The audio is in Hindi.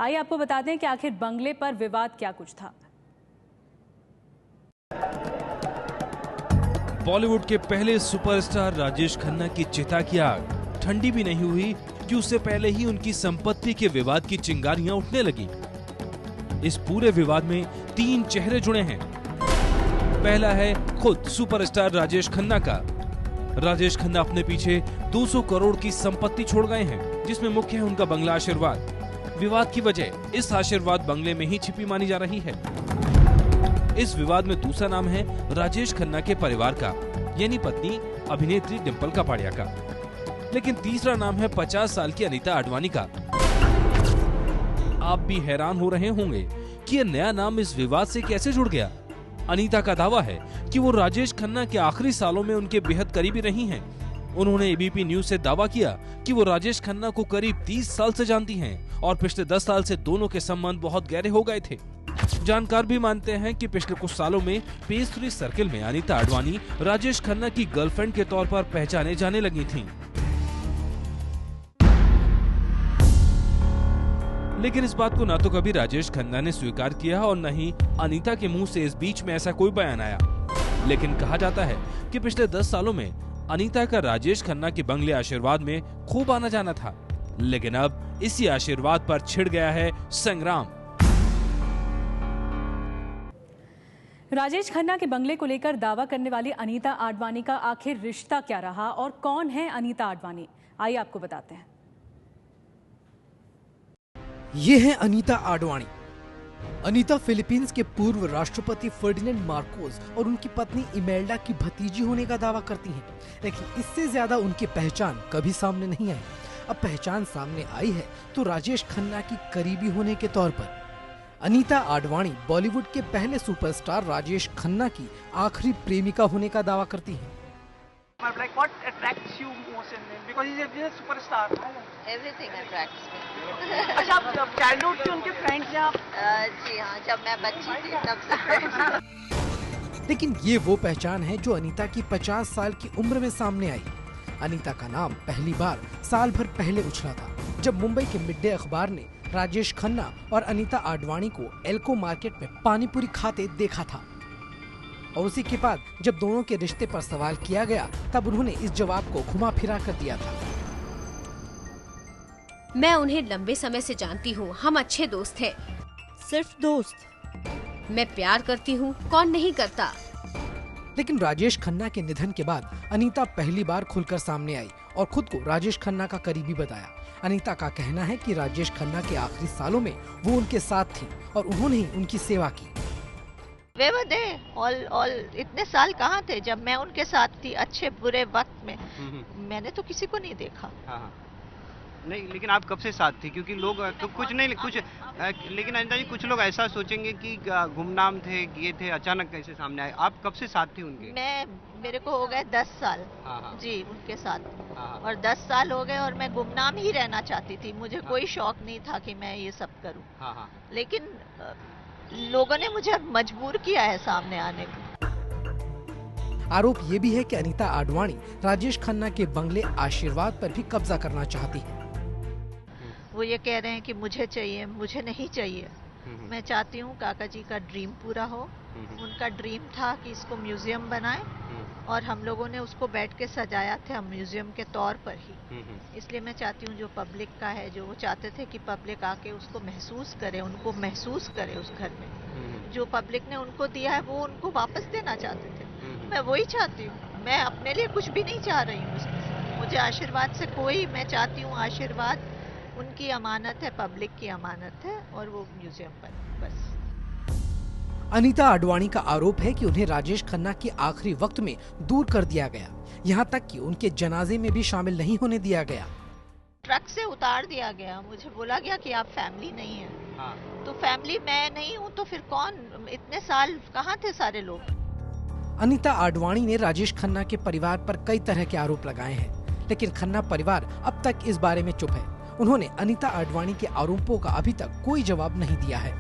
आइए आपको बताते हैं कि आखिर बंगले पर विवाद क्या कुछ था। बॉलीवुड के पहले सुपरस्टार राजेश खन्ना की चिता की आग ठंडी भी नहीं हुई कि उससे पहले ही उनकी संपत्ति के विवाद की चिंगारियां उठने लगी। इस पूरे विवाद में 3 चेहरे जुड़े हैं। पहला है खुद सुपरस्टार राजेश खन्ना का। राजेश खन्ना अपने पीछे 200 करोड़ की संपत्ति छोड़ गए हैं, जिसमें मुख्य है उनका बंगला आशीर्वाद। विवाद की वजह इस आशीर्वाद बंगले में ही छिपी मानी जा रही है। इस विवाद में दूसरा नाम है राजेश खन्ना के परिवार का, यानी पत्नी अभिनेत्री डिंपल कपाड़िया का। लेकिन तीसरा नाम है 50 साल की अनीता आडवाणी का। आप भी हैरान हो रहे होंगे कि यह नया नाम इस विवाद से कैसे जुड़ गया। अनीता का दावा है कि वो राजेश खन्ना के आखिरी सालों में उनके बेहद करीबी रही हैं। उन्होंने एबीपी न्यूज से दावा किया कि वो राजेश खन्ना को करीब 30 साल से जानती हैं और पिछले 10 साल से दोनों के संबंध बहुत गहरे हो गए थे। जानकार भी मानते हैं कि पिछले कुछ सालों में पेस्ट्री सर्किल में अनीता आडवाणी राजेश खन्ना की गर्लफ्रेंड के तौर पर पहचाने जाने लगी थीं। लेकिन इस बात को न तो कभी राजेश खन्ना ने स्वीकार किया और न ही अनीता के मुंह से इस बीच में ऐसा कोई बयान आया। लेकिन कहा जाता है कि पिछले 10 सालों में अनीता का राजेश खन्ना के बंगले आशीर्वाद में खूब आना जाना था। लेकिन अब इसी आशीर्वाद पर छिड़ गया है संग्राम। राजेश खन्ना के बंगले को लेकर दावा करने वाली अनीता आडवाणी का आखिर रिश्ता क्या रहा और कौन है अनीता आडवाणी, आइए आपको बताते हैं। ये है अनीता आडवाणी। अनीता फिलीपींस के पूर्व राष्ट्रपति फर्डिनेंड मार्कोस और उनकी पत्नी इमेल्डा की भतीजी होने का दावा करती हैं, लेकिन इससे ज्यादा उनकी पहचान कभी सामने नहीं आई। अब पहचान सामने आई है तो राजेश खन्ना की करीबी होने के तौर पर। अनीता आडवाणी बॉलीवुड के पहले सुपरस्टार राजेश खन्ना की आखिरी प्रेमिका होने का दावा करती हैं। Like what attracts you most in him? Because he's a superstar. Everything attracts me. अच्छा, आप childhood से उनके friends हैं आप? जी हाँ, जब मैं बच्ची थी तब से friends। लेकिन ये वो पहचान है जो अनीता की 50 साल की उम्र में सामने आई। अनीता का नाम पहली बार साल भर पहले उछला था, जब मुंबई के मिड डे अखबार ने राजेश खन्ना और अनीता आडवाणी को एल्को मार्केट में पानीपुरी खाते देखा था। और उसी के बाद जब दोनों के रिश्ते पर सवाल किया गया, तब उन्होंने इस जवाब को घुमा फिरा कर दिया था। मैं उन्हें लंबे समय से जानती हूँ, हम अच्छे दोस्त हैं। सिर्फ दोस्त? मैं प्यार करती हूँ, कौन नहीं करता। लेकिन राजेश खन्ना के निधन के बाद अनीता पहली बार खुलकर सामने आई और खुद को राजेश खन्ना का करीबी बताया। अनीता का कहना है कि राजेश खन्ना के आखिरी सालों में वो उनके साथ थी और उन्होंने ही उनकी सेवा की। वे वो दे ऑल इतने साल कहाँ थे जब मैं उनके साथ थी, अच्छे बुरे वक्त में। मैंने तो किसी को नहीं देखा। हाँ। नहीं, लेकिन आप कब से साथ थी? क्योंकि लोग तो कुछ नहीं कुछ, लेकिन अनिता जी कुछ लोग ऐसा सोचेंगे कि गुमनाम थे, ये थे, अचानक कैसे सामने आए। आप कब से साथ थी उनके? मेरे को हो गए 10 साल। हाँ। जी, उनके साथ। हाँ। और 10 साल हो गए और मैं गुमनाम ही रहना चाहती थी। मुझे कोई शौक नहीं था कि मैं ये सब करूं। हाँ। लेकिन लोगों ने मुझे मजबूर किया है सामने आने को। आरोप ये भी है कि अनीता आडवाणी राजेश खन्ना के बंगले आशीर्वाद पर भी कब्जा करना चाहती है। वो ये कह रहे हैं कि मुझे चाहिए, मुझे नहीं चाहिए। मैं चाहती हूँ काका जी का ड्रीम पूरा हो। उनका ड्रीम था कि इसको म्यूजियम बनाए और हम लोगों ने उसको बैठ के सजाया था म्यूजियम के तौर पर ही। इसलिए मैं चाहती हूँ जो पब्लिक का है, जो वो चाहते थे कि पब्लिक आके उसको महसूस करे, उनको महसूस करे उस घर में। जो पब्लिक ने उनको दिया है वो उनको वापस देना चाहते थे। मैं वही चाहती हूँ। मैं अपने लिए कुछ भी नहीं चाह रही हूँ उसमें। मुझे आशीर्वाद से कोई, मैं चाहती हूँ आशीर्वाद उनकी अमानत है, पब्लिक की अमानत है और वो म्यूजियम पर बस। अनीता आडवाणी का आरोप है कि उन्हें राजेश खन्ना के आखिरी वक्त में दूर कर दिया गया, यहाँ तक कि उनके जनाजे में भी शामिल नहीं होने दिया गया। ट्रक से उतार दिया गया। मुझे बोला गया कि आप फैमिली नहीं है। हाँ। तो फैमिली मैं नहीं हूँ तो फिर कौन? इतने साल कहाँ थे सारे लोग? अनीता आडवाणी ने राजेश खन्ना के परिवार पर कई तरह के आरोप लगाए हैं, लेकिन खन्ना परिवार अब तक इस बारे में चुप है। उन्होंने अनीता आडवाणी के आरोपों का अभी तक कोई जवाब नहीं दिया है।